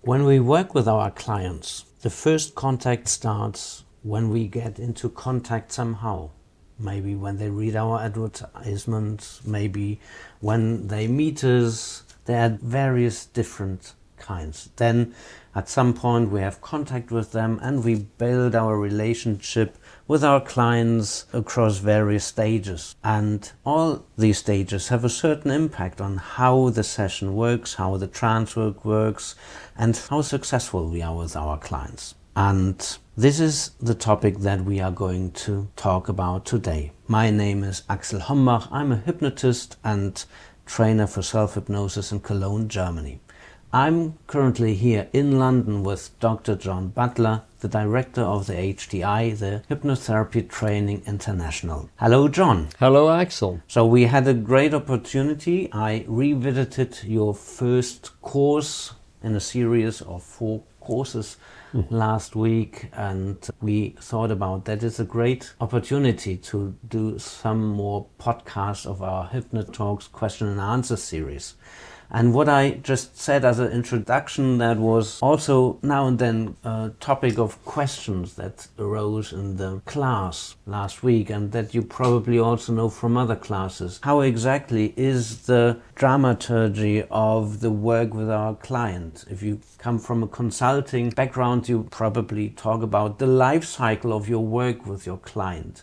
When we work with our clients, the first contact starts when we get into contact somehow. Maybe when they read our advertisements, maybe when they meet us. There are various different kinds. Then at some point we have contact with them and we build our relationship with our clients across various stages. And all these stages have a certain impact on how the session works, how the trance work works, and how successful we are with our clients. And this is the topic that we are going to talk about today. My name is Axel Hombach. I'm a hypnotist and trainer for self-hypnosis in Cologne, Germany. I'm currently here in London with Dr. John Butler, the director of the HTI, the Hypnotherapy Training International. Hello, John. Hello, Axel. So we had a great opportunity. I revisited your first course in a series of 4 courses last week, and we thought about that is a great opportunity to do some more podcasts of our HypnoTalks question and answer series. And what I just said as an introduction, that was also now and then a topic of questions that arose in the class last week, and that you probably also know from other classes. How exactly is the dramaturgy of the work with our client? If you come from a consulting background, you probably talk about the life cycle of your work with your client.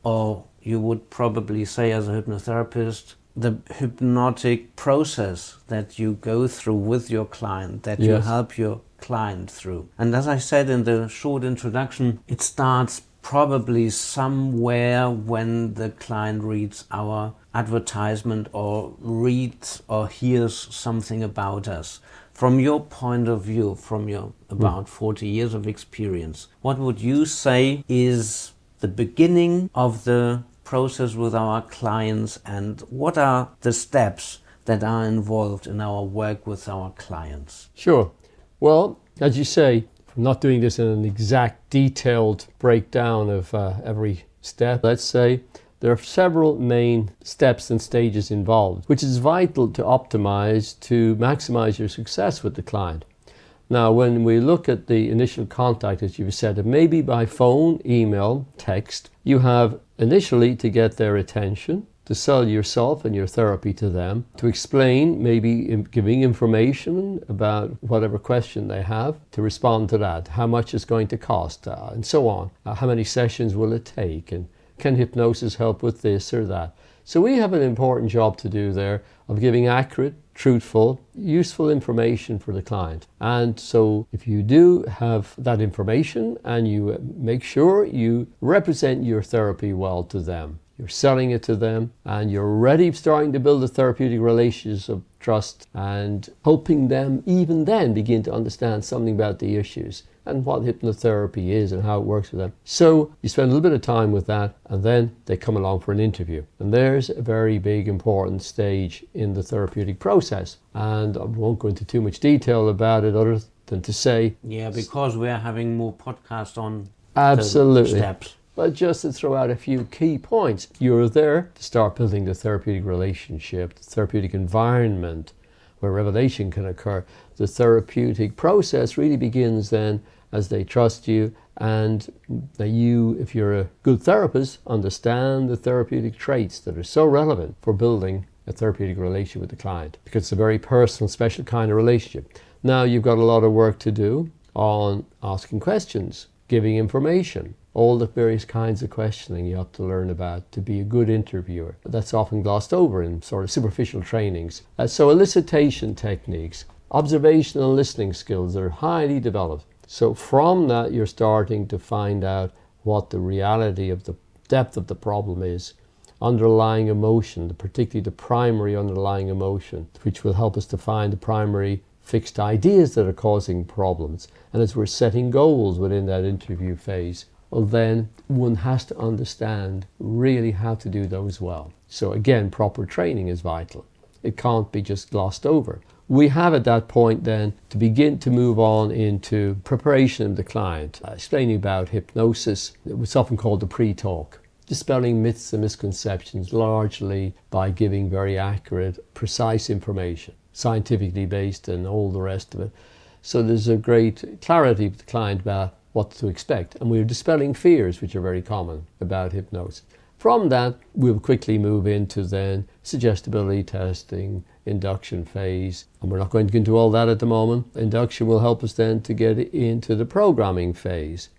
Or you would probably say, as a hypnotherapist, the hypnotic process that you go through with your client, that you help your client through. And as I said in the short introduction, it starts probably somewhere when the client reads our advertisement or reads or hears something about us. From your point of view, from your about 40 years of experience, what would you say is the beginning of the process with our clients, and what are the steps that are involved in our work with our clients? Sure. Well, as you say, I'm not doing this in an exact detailed breakdown of every step. Let's say there are several main steps and stages involved, which is vital to optimize, to maximize your success with the client. Now, when we look at the initial contact, as you've said, it may be by phone, email, text. You have initially to get their attention, to sell yourself and your therapy to them, to explain, maybe giving information about whatever question they have, to respond to that, how much it's going to cost, and so on. How many sessions will it take, and can hypnosis help with this or that? So we have an important job to do there of giving accurate, truthful, useful information for the client. And so if you do have that information and you make sure you represent your therapy well to them, you're selling it to them, and you're already starting to build a therapeutic relationship of trust and helping them even then begin to understand something about the issues and what hypnotherapy is and how it works with them. So you spend a little bit of time with that, and then they come along for an interview. And there's a very big important stage in the therapeutic process. And I won't go into too much detail about it other than to say... Yeah, because we're having more podcasts on absolutely the steps. But just to throw out a few key points, you're there to start building the therapeutic relationship, the therapeutic environment where revelation can occur. The therapeutic process really begins then as they trust you, and that you, if you're a good therapist, understand the therapeutic traits that are so relevant for building a therapeutic relationship with the client, because it's a very personal, special kind of relationship. Now you've got a lot of work to do on asking questions, giving information, all the various kinds of questioning you have to learn about to be a good interviewer. That's often glossed over in sort of superficial trainings. So elicitation techniques, observational listening skills are highly developed. So from that, you're starting to find out what the reality of the depth of the problem is, underlying emotion, particularly the primary underlying emotion, which will help us to find the primary fixed ideas that are causing problems. And as we're setting goals within that interview phase, well, then one has to understand really how to do those well. So again, proper training is vital. It can't be just glossed over. We have at that point then to begin to move on into preparation of the client, explaining about hypnosis. It's often called the pre-talk, dispelling myths and misconceptions largely by giving very accurate, precise information, scientifically based and all the rest of it. So there's a great clarity with the client about what to expect. And we're dispelling fears, which are very common about hypnosis. From that, we'll quickly move into then suggestibility testing, induction phase. And we're not going to get into all that at the moment. Induction will help us then to get into the programming phase.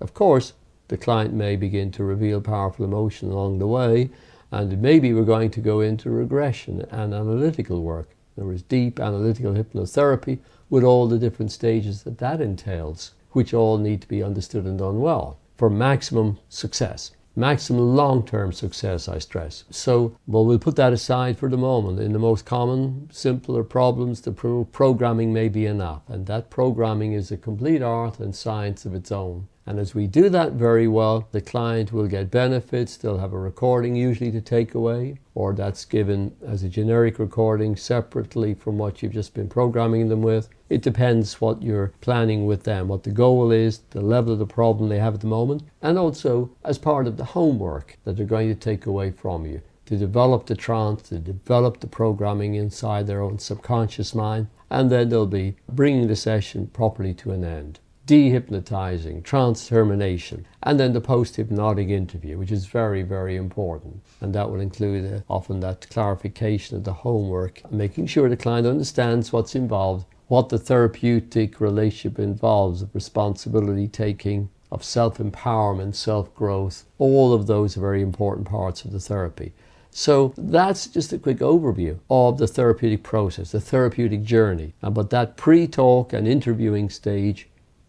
Of course, the client may begin to reveal powerful emotion along the way, and maybe we're going to go into regression and analytical work. In other words, deep analytical hypnotherapy with all the different stages that that entails, which all need to be understood and done well for maximum success. Maximum long-term success, I stress. So, well, we'll put that aside for the moment. In the most common, simpler problems, the programming may be enough. And that programming is a complete art and science of its own. And as we do that very well, the client will get benefits. They'll have a recording usually to take away, or that's given as a generic recording separately from what you've just been programming them with. It depends what you're planning with them, what the goal is, the level of the problem they have at the moment, and also as part of the homework that they're going to take away from you to develop the trance, to develop the programming inside their own subconscious mind, and then they'll be bringing the session properly to an end. Dehypnotizing, trance termination, and then the post-hypnotic interview, which is very, very important. And that will include often that clarification of the homework, making sure the client understands what's involved, what the therapeutic relationship involves of responsibility taking, of self-empowerment, self-growth. All of those are very important parts of the therapy. So that's just a quick overview of the therapeutic process, the therapeutic journey. But that pre-talk and interviewing stage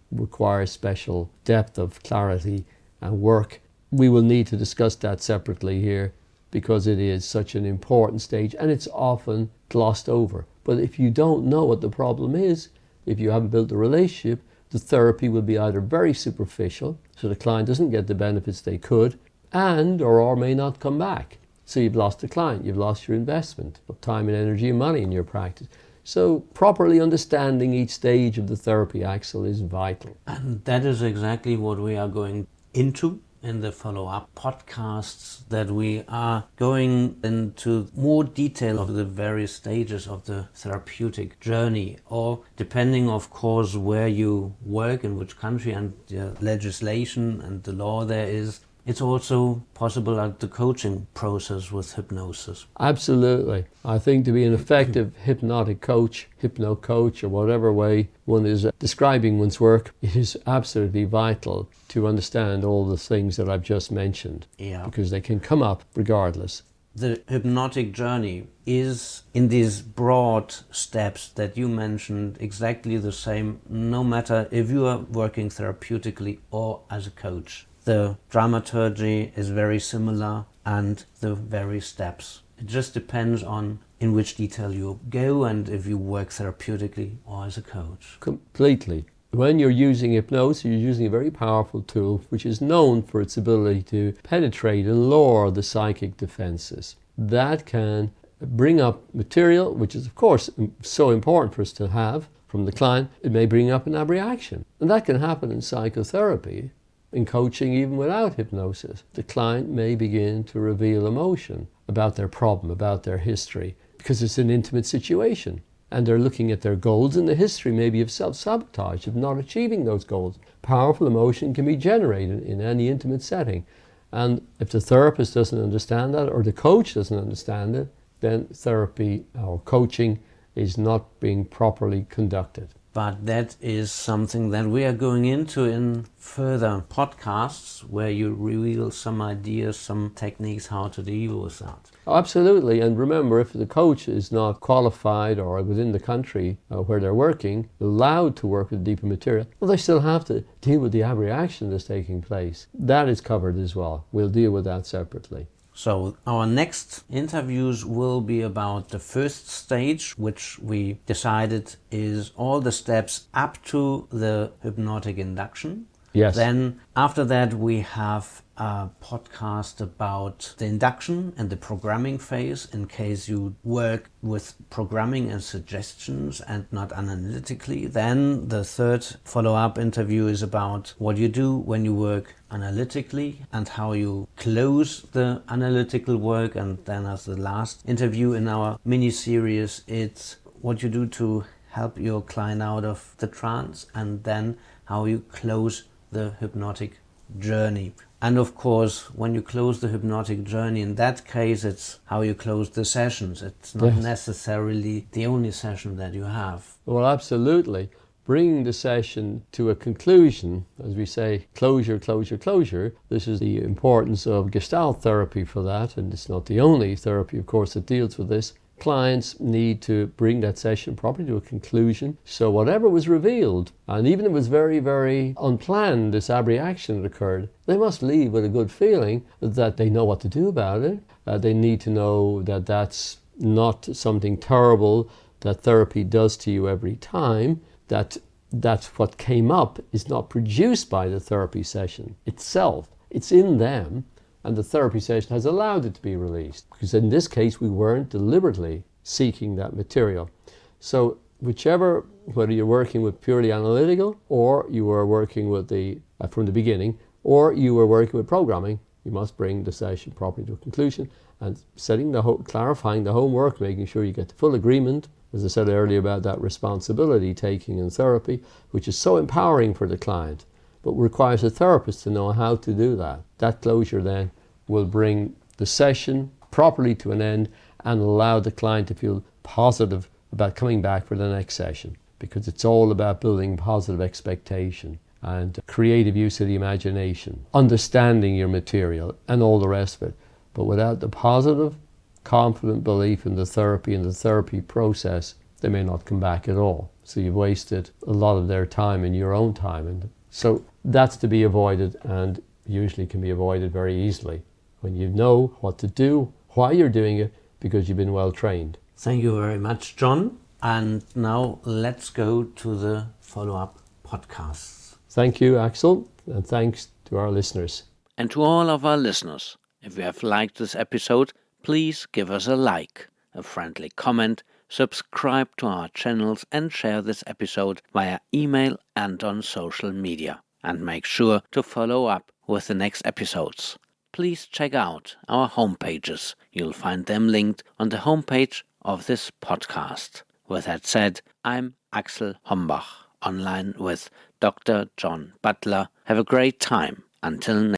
requires special depth of clarity and work. We will need to discuss that separately here because it is such an important stage and it's often glossed over. But if you don't know what the problem is, if you haven't built a relationship, the therapy will be either very superficial, so the client doesn't get the benefits they could, and or may not come back. So you've lost the client, you've lost your investment of time and energy and money in your practice. So properly understanding each stage of the therapy, Axel, is vital. And that is exactly what we are going into in the follow-up podcasts, that we are going into more detail of the various stages of the therapeutic journey, or depending, of course, where you work, in which country, and the legislation and the law there is. It's also possible at the coaching process with hypnosis. Absolutely. I think to be an effective hypnotic coach, hypno-coach, or whatever way one is describing one's work, it is absolutely vital to understand all the things that I've just mentioned. Yeah. Because they can come up regardless. The hypnotic journey is, in these broad steps that you mentioned, exactly the same, no matter if you are working therapeutically or as a coach. The dramaturgy is very similar, and the various steps. It just depends on in which detail you go and if you work therapeutically or as a coach. Completely. When you're using hypnosis, you're using a very powerful tool which is known for its ability to penetrate and lower the psychic defenses. That can bring up material, which is of course so important for us to have from the client. It may bring up an abreaction, and that can happen in psychotherapy. In coaching, even without hypnosis, the client may begin to reveal emotion about their problem, about their history, because it's an intimate situation. And they're looking at their goals, and the history maybe of self-sabotage, of not achieving those goals. Powerful emotion can be generated in any intimate setting. And if the therapist doesn't understand that, or the coach doesn't understand it, then therapy or coaching is not being properly conducted. But that is something that we are going into in further podcasts, where you reveal some ideas, some techniques how to deal with that. Absolutely. And remember, if the coach is not qualified or within the country where they're working, allowed to work with deeper material, well, they still have to deal with the abreaction that's taking place. That is covered as well. We'll deal with that separately. So our next interviews will be about the first stage, which we decided is all the steps up to the hypnotic induction. Yes. Then after that we have a podcast about the induction and the programming phase, in case you work with programming and suggestions and not analytically. Then the third follow-up interview is about what you do when you work analytically and how you close the analytical work. And then as the last interview in our mini-series, it's what you do to help your client out of the trance, and then how you close the hypnotic journey. And of course, when you close the hypnotic journey, in that case, it's how you close the sessions. It's not necessarily the only session that you have. Well, absolutely. Bringing the session to a conclusion, as we say, closure, closure, closure. This is the importance of Gestalt therapy for that, and it's not the only therapy, of course, that deals with this. Clients need to bring that session properly to a conclusion. So whatever was revealed, and even if it was very, very unplanned, this abreaction that occurred, they must leave with a good feeling that they know what to do about it. They need to know that that's not something terrible that therapy does to you every time, that what came up is not produced by the therapy session itself. It's in them. And the therapy session has allowed it to be released. Because in this case, we weren't deliberately seeking that material. So whether you're working with purely analytical, or you were working with from the beginning, or you were working with programming, you must bring the session properly to a conclusion and clarifying the homework, making sure you get the full agreement, as I said earlier about that responsibility taking in therapy, which is so empowering for the client, but requires a therapist to know how to do that. That closure then will bring the session properly to an end and allow the client to feel positive about coming back for the next session, because it's all about building positive expectation and creative use of the imagination, understanding your material and all the rest of it. But without the positive, confident belief in the therapy and the therapy process, they may not come back at all. So you've wasted a lot of their time and your own time. And so that's to be avoided, and usually can be avoided very easily when you know what to do, why you're doing it, because you've been well trained. Thank you very much, John. And now let's go to the follow-up podcasts. Thank you, Axel, and thanks to our listeners. And to all of our listeners, if you have liked this episode, please give us a like, a friendly comment, subscribe to our channels, and share this episode via email and on social media. And make sure to follow up with the next episodes. Please check out our homepages. You'll find them linked on the homepage of this podcast. With that said, I'm Axel Hombach, online with Dr. John Butler. Have a great time. Until next